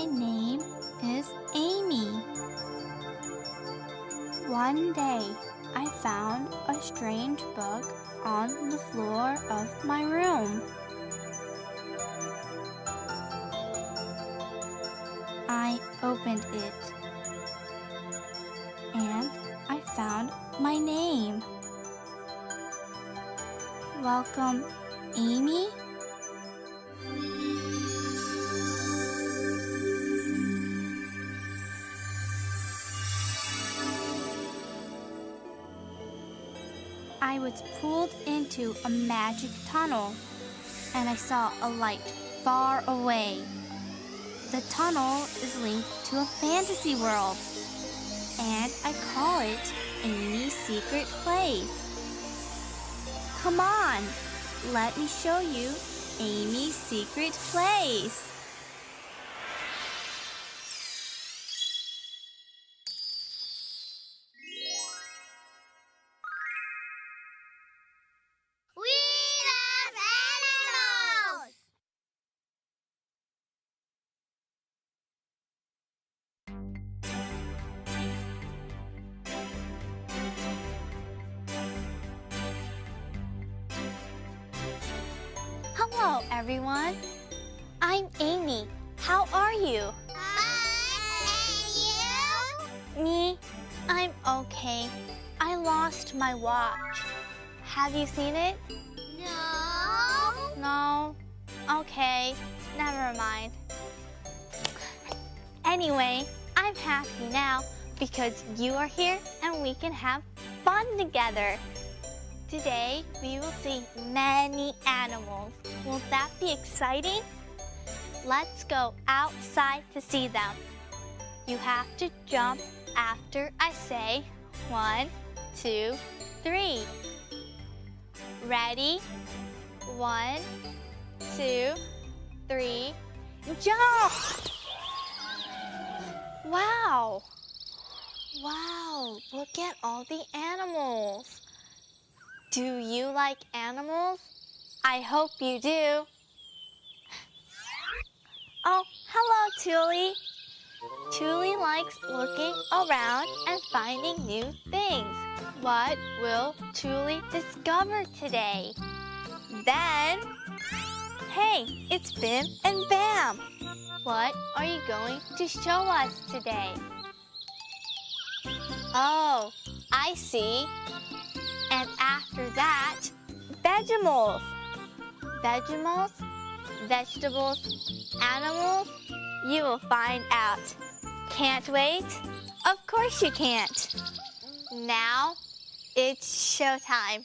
My name is Amy. One day, I found a strange book on the floor of my room. I opened it, and I found my name. Welcome, Amy? I was pulled into a magic tunnel, and I saw a light far away. The tunnel is linked to a fantasy world, and I call it Amy's secret place. Come on, let me show you Amy's secret place. We love animals! Hello, everyone. I'm Amy. How are you? And you? Me? I'm okay. I lost my watch. Have you seen it? No. No? Okay, never mind. Anyway, I'm happy now because you are here and we can have fun together. Today, we will see many animals. Will that be exciting? Let's go outside to see them. You have to jump after I say 1, 2, 3. Ready? 1, 2, 3, jump! Wow! Wow, look at all the animals. Do you like animals? I hope you do. Oh, hello, Tuli. Tuli likes looking around and finding new things. What will Tuli discover today? Then, hey, it's Bim and Bam. What are you going to show us today? Oh, I see. And after that, Vegemals. Vegemals, vegetables, animals, you will find out. Can't wait? Of course you can't. Now, it's showtime.